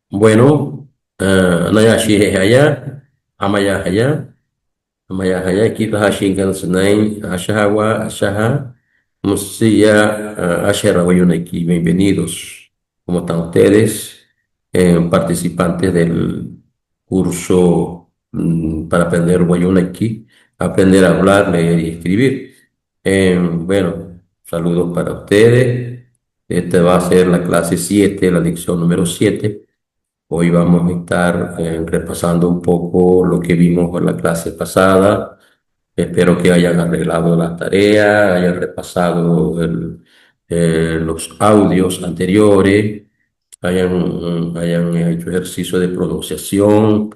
Bueno, Nayashi Haya, Amaya Haya, Amaya Haya, Kita Hashingan Senai, Ashahawa, Ashaha, Musia, Ashera Wayunaki, bienvenidos. ¿Cómo están ustedes? Participantes del curso para aprender Wayunaki, aprender a hablar, leer y escribir. Bueno, saludos para ustedes. Esta va a ser la clase 7, la lección número 7. Hoy vamos a estar repasando un poco lo que vimos en la clase pasada. Espero que hayan arreglado la tarea, hayan repasado los audios anteriores, hayan hecho ejercicio de pronunciación,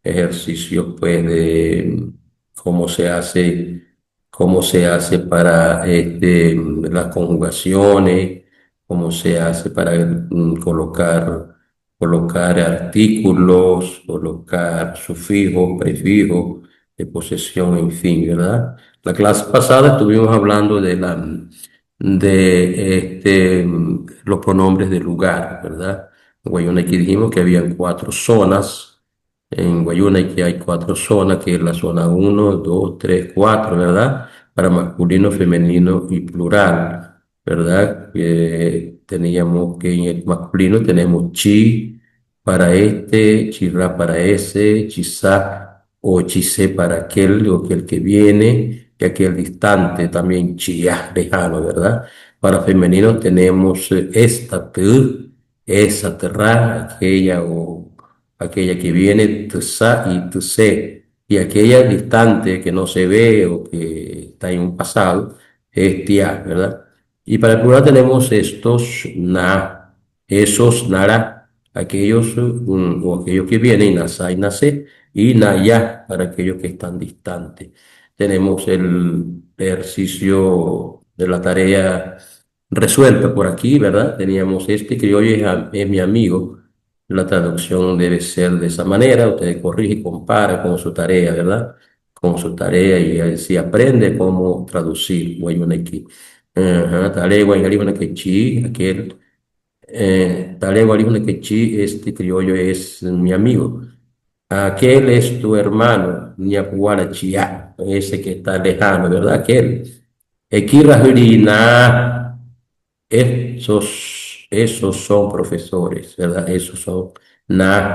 ejercicio pues de cómo se hace, cómo se hace para las conjugaciones, cómo se hace para colocar artículos, colocar sufijos, prefijos de posesión, en fin, ¿verdad? La clase pasada estuvimos hablando de los pronombres de lugar, ¿verdad? En Guayunequi dijimos que habían 4 zonas. En Guayunequi hay 4 zonas, que es la zona uno, 2, 3, 4, ¿verdad? Para masculino, femenino y plural, ¿verdad? Teníamos que en el masculino tenemos chi para este, chirra para ese, chizá o chisé para aquel o aquel que viene, y aquel distante también chía, lejano, ¿verdad? Para femenino tenemos esta, esa, terra, aquella que viene, tsa y tse, y aquella distante que no se ve o que está en un pasado, es tia, ¿verdad? Y para el plural tenemos estos, na, esos, nara, aquellos o aquellos que vienen, nasa y nace, y naya para aquellos que están distantes. Tenemos el ejercicio de la tarea resuelta por aquí, ¿verdad? Teníamos este criollo es mi amigo. La traducción debe ser de esa manera. Usted corrige y compara con su tarea, ¿verdad? Con su tarea y así aprende cómo traducir. Wayunequi. Ajá, tale, guayngari, aquel. Tale, guayngari, este criollo es mi amigo. Aquel es tu hermano, Ñapuarachía, ese que está lejano, ¿verdad? Aquel. Ekirahurina, esos son profesores, ¿verdad? Esos son,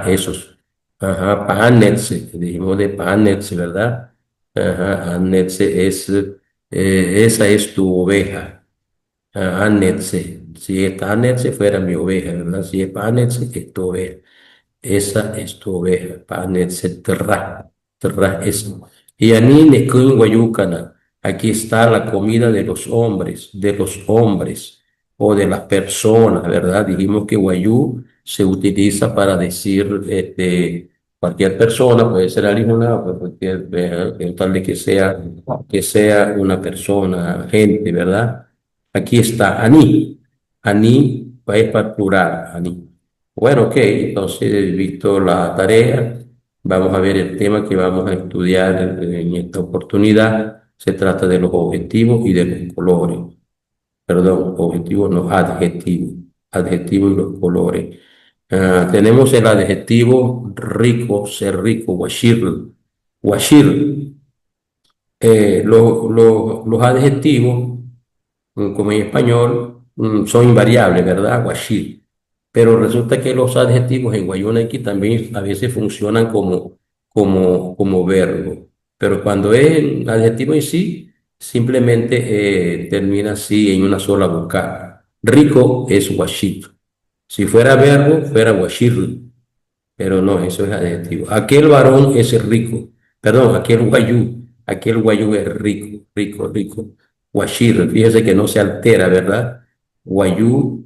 esos. Ajá, Panetse, dijimos de Panetse, ¿verdad? Ajá, Anetse es, esa es tu oveja. Anetse, si es Anetse fuera mi oveja, ¿verdad? Si es Panetse, es tu oveja. Esa es tu oveja, etcétera, terra eso. Y ani nekun guayucana. Aquí está la comida de los hombres o de las personas, ¿verdad? Dijimos que guayú se utiliza para decir cualquier persona, puede ser alguna, cualquier, tal de que sea una persona, gente, ¿verdad? Aquí está ani es para plural, ani. Bueno, ok, entonces, visto la tarea, vamos a ver el tema que vamos a estudiar en esta oportunidad. Se trata de los objetivos y de los colores. Perdón, objetivos no, adjetivos. Adjetivos y los colores. Tenemos el adjetivo rico, ser rico, washir. Washir. Los adjetivos como en español, son invariables, ¿verdad? Guachí. Pero resulta que los adjetivos en Guayunequi también a veces funcionan como verbo. Pero cuando es el adjetivo en sí, simplemente termina así en una sola vocal. Rico es guachito. Si fuera verbo, fuera guachirri, pero no, eso es adjetivo. Aquel varón es rico, perdón, aquel guayú es rico, rico, rico. Guashir, fíjese que no se altera, ¿verdad? Guayú,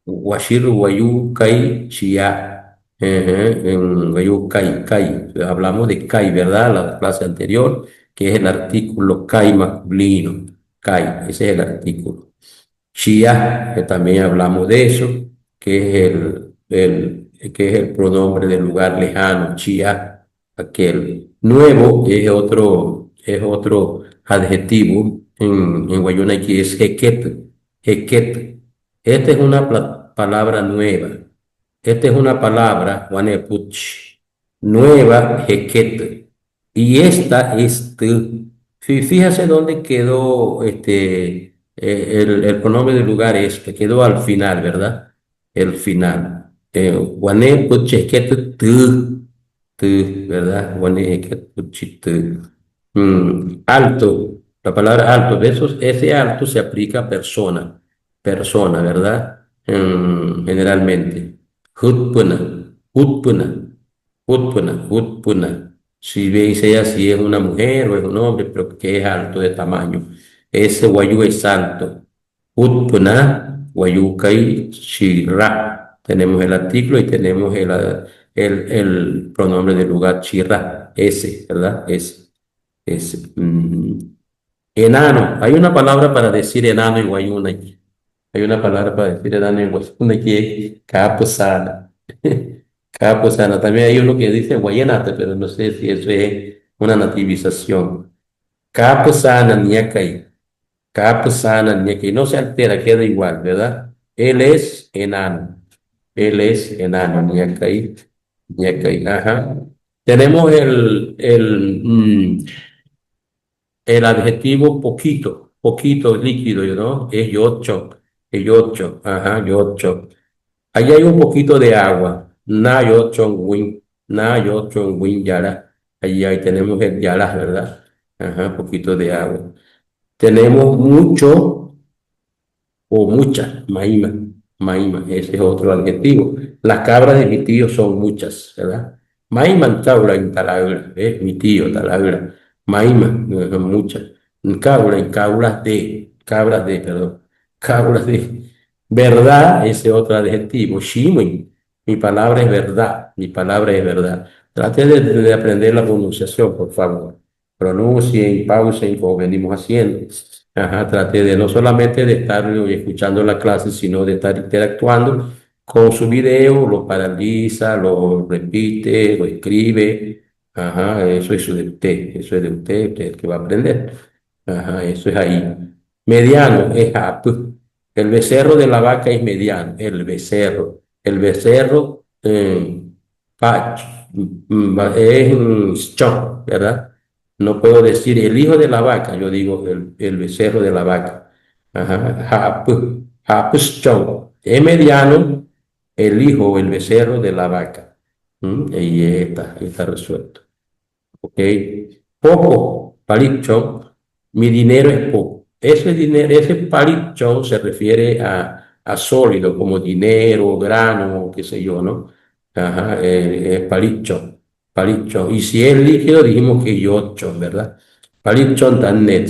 guashir, guayú, kai, chia. En guayú, kai, kai. Hablamos de kai, ¿verdad? La clase anterior, que es el artículo kai masculino. Kai, ese es el artículo. Chia, que también hablamos de eso, que es que es el pronombre del lugar lejano, Chia, aquel. Nuevo es otro adjetivo en Guayuna que es jequet, jequet. Esta es una palabra nueva. Esta es una palabra, Guanepuch, nueva, jequete. Y esta es tu. Fíjase dónde quedó el pronombre del lugar es, que quedó al final, ¿verdad? El final. Guanepuch, jequete, tu, ¿verdad? Guanepuch, tu. Alto, la palabra alto, de esos, ese alto se aplica a persona, ¿verdad? Generalmente. Hutpuna, hutpuna, hutpuna, hutpuna. Si veis ella si es una mujer o es un hombre, pero que es alto de tamaño. Ese guayú es alto. Hutpuna, guayucay, shira. Tenemos el artículo y tenemos el pronombre del lugar, chirra, ese, ¿verdad? Ese. Enano. Hay una palabra para decir enano en Guayuna. Hay una palabra para decir enano en Guayuna que es capusana. Capusana. También hay uno que dice guayenate, pero no sé si eso es una nativización. Capusana, ñacay. Capusana, ñacay. No se altera, queda igual, ¿verdad? Él es enano. Él es enano, ñacay. Ñacay. Ajá. Tenemos el adjetivo poquito, poquito líquido, ¿no? Es yocho, ajá, yocho. Allí hay un poquito de agua. Na yocho win, na yocho win yara. Allí ahí tenemos el yara, ¿verdad? Ajá, poquito de agua. Tenemos mucho o muchas, maima, maima, ese es otro adjetivo. Las cabras de mi tío son muchas, ¿verdad? Maima cabra en talagra, ¿ves? Mi tío, talagra. Maima, son muchas. Cabra en cabras de, perdón, cabras de. Verdad, ese otro adjetivo. Shimin, mi palabra es verdad, mi palabra es verdad. Trate de aprender la pronunciación, por favor. Pronuncien, pausen, como venimos haciendo. Ajá, trate de no solamente de estar escuchando la clase, sino de estar interactuando con su video, lo paraliza, lo repite, lo escribe. Ajá, eso es de usted, eso es de usted, usted es el que va a aprender. Ajá, eso es ahí. Mediano es ap. El becerro de la vaca es mediano, el becerro. El becerro pach, es chon, ¿verdad? No puedo decir el hijo de la vaca, yo digo el becerro de la vaca. Ajá. Hapuschon. Es mediano el hijo o el becerro de la vaca. Y está resuelto. ¿Ok? Poco, palichón, mi dinero es poco. Ese dinero, ese palichón se refiere a sólido, como dinero, grano, qué sé yo, ¿no? Ajá, es palichón, palichón. Y si es líquido, dijimos que yocho, ¿verdad? Palichón tan net.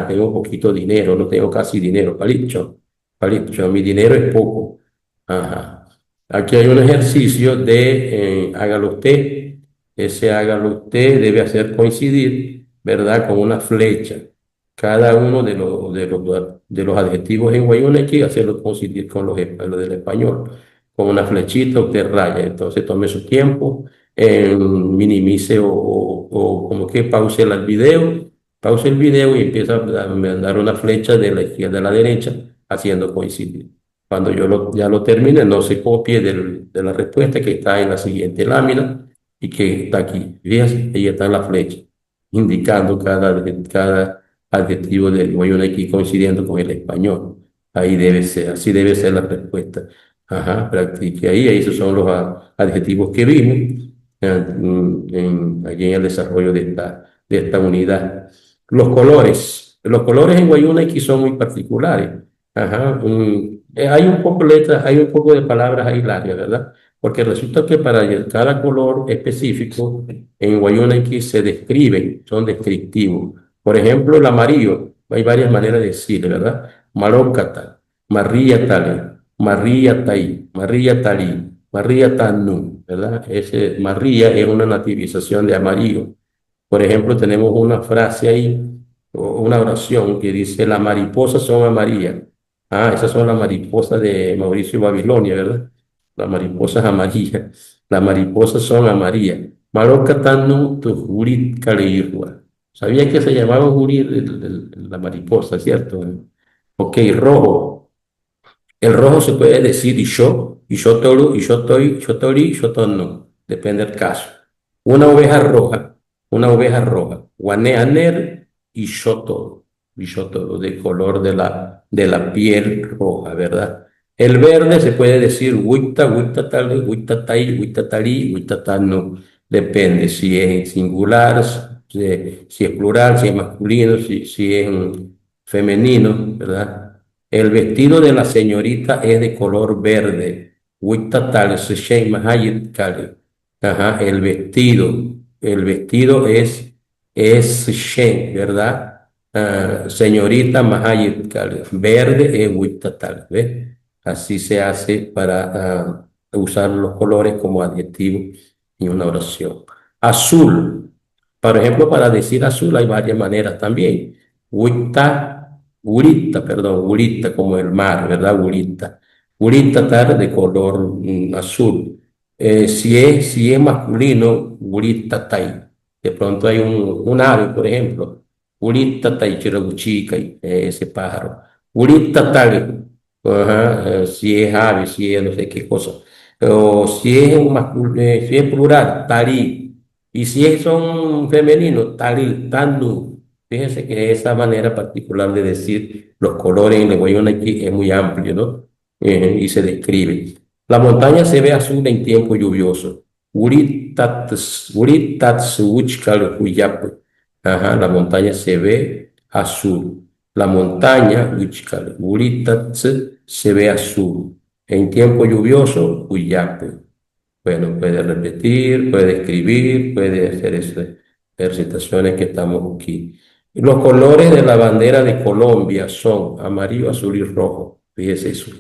Tengo poquito dinero, no tengo casi dinero. Palichón, palichón, mi dinero es poco. Ajá. Aquí hay un ejercicio de hágalo usted. Ese hágalo usted debe hacer coincidir, ¿verdad? Con una flecha. Cada uno de los adjetivos en guayuna hay que hacerlo coincidir con los del español. Con una flechita usted raya. Entonces tome su tiempo, minimice o como que pause el video y empieza a mandar una flecha de la izquierda a la derecha haciendo coincidir. Cuando ya lo termine, no se copie de la respuesta que está en la siguiente lámina y que está aquí. Fíjense, ahí está la flecha, indicando cada adjetivo del guayuna aquí coincidiendo con el español. Ahí debe ser, así debe ser la respuesta. Ajá, practique ahí, esos son los adjetivos que vimos allí en el desarrollo de esta unidad. Los colores en guayuna aquí son muy particulares. Ajá, hay un poco de palabras ahí largas, ¿verdad? Porque resulta que para cada color específico en Guayunequi se describen, son descriptivos. Por ejemplo, el amarillo, hay varias maneras de decirle, ¿verdad? Marócata, María Tale, María Tai, María Talí, María Tanu, ¿verdad? María es una nativización de amarillo. Por ejemplo, tenemos una frase ahí, o una oración que dice, las mariposas son amarillas. Esas son las mariposas de Mauricio Babilonia, ¿verdad? Las mariposas amarillas. Las mariposas son amarillas. Marocatanu tu jurit caleirua. ¿Sabía que se llamaba jurit la mariposa, cierto? Ok, rojo. El rojo se puede decir yo. Ishotori, Ishotono, depende del caso. Una oveja roja, una oveja roja, Guaneaner y Shotoro, de color de la piel roja, ¿verdad? El verde se puede decir Wita, Witatali, Witatai, Witatari, Witatano, depende si es singular, si es plural, si es masculino, si es femenino, ¿verdad? El vestido de la señorita es de color verde. Witatali, Seshei, Mahayit, Kali. Ajá, el vestido es Shen, ¿verdad? Señorita Mahayit Kali. Verde es Witatali, ¿ves? Así se hace para usar los colores como adjetivo en una oración. Azul. Por ejemplo, para decir azul hay varias maneras también. Urita, como el mar, ¿verdad? Urita tar de color azul. Si es masculino, urita tai. De pronto hay un ave, por ejemplo. Urita tai chirabuchica, ese pájaro. Urita tal. Ajá, si es ave, si es no sé qué cosa. O si es, si es plural, tarí. Y si son femeninos, tarí, tanu. Fíjense que esa manera particular de decir los colores en el aquí es muy amplio, ¿no? Y se describe. La montaña se ve azul en tiempo lluvioso. Uritats uchkal huyap. Ajá, la montaña se ve azul. La montaña, uchkal, uritats, se ve azul. En tiempo lluvioso, huyape. Bueno, puede repetir, puede escribir, puede hacer esas ejercitaciones que estamos aquí. Los colores de la bandera de Colombia son amarillo, azul y rojo. Fíjese eso.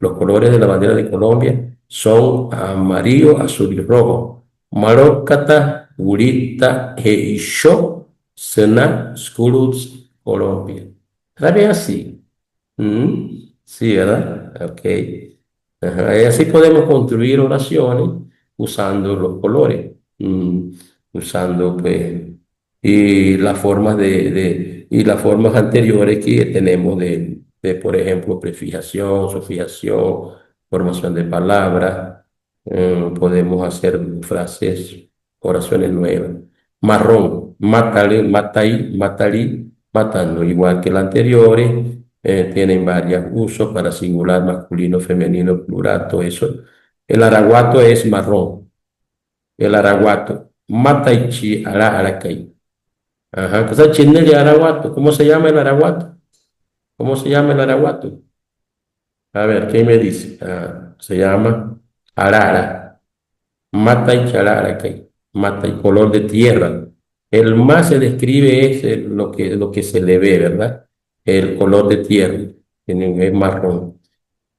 Los colores de la bandera de Colombia son amarillo, azul y rojo. Marocata, Gurita e Isho, Sena, Skuruts, Colombia. ¿Está bien así? Sí, ¿verdad? Ok. Ajá, y así podemos construir oraciones usando los colores, usando pues, y las formas y las formas anteriores que tenemos por ejemplo, prefijación, sufijación, formación de palabras. Podemos hacer frases, oraciones nuevas. Marrón, matale, matai, matarí, matando, igual que las anteriores. Tienen varios usos para singular, masculino, femenino, plural, todo eso. El araguato es marrón. El araguato. Mataichi, ara, aracay. Ajá. Entonces, chinele araguato. ¿Cómo se llama el araguato? ¿Cómo se llama el araguato? A ver, ¿quién me dice? Se llama arara. Mata y charara, que mata y color de tierra. El más se describe es lo que se le ve, ¿verdad? El color de tierra, es marrón.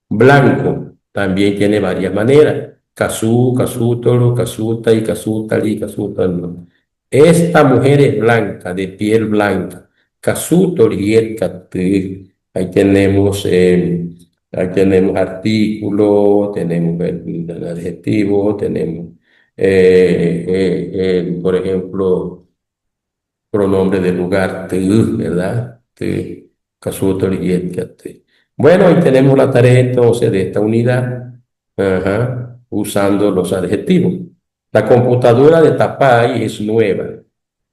Blanco también tiene varias maneras. Cazú, casútolo, casuta y casútali, casútalo. Esta mujer es blanca, de piel blanca. Casútoli, ahí tenemos artículo, tenemos el adjetivo, tenemos, por ejemplo, pronombre de lugar, te, ¿verdad? Te, casuto, te. Bueno, ahí tenemos la tarea entonces de esta unidad, ajá, usando los adjetivos. La computadora de Tapay es nueva.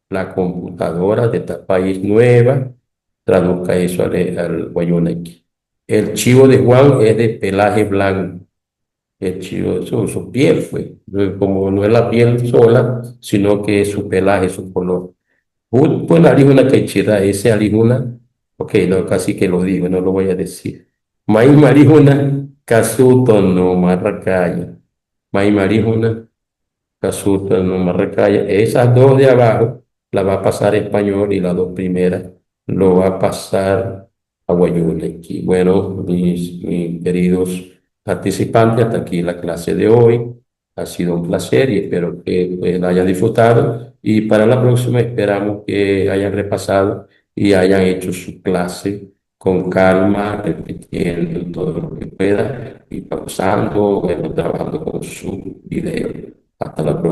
La computadora de Tapay es nueva. Traduzca eso al guayonaki. El chivo de Juan es de pelaje blanco. El chivo, su piel fue. Como no es la piel sola, sino que es su pelaje, su color. Pues alijuna quechida, ese alijuna, ok, no, casi que lo digo, no lo voy a decir. May marijuna, casuto no marracaya. May marijuna, casuto no marracaya. Esas dos de abajo la va a pasar español y las dos primeras lo va a pasar a guayulequi. Bueno, mis queridos participantes, hasta aquí la clase de hoy. Ha sido un placer y espero que pues, la hayan disfrutado. Y para la próxima esperamos que hayan repasado y hayan hecho su clase con calma, repitiendo todo lo que pueda y pausando, bueno, trabajando con su video. Hasta la próxima.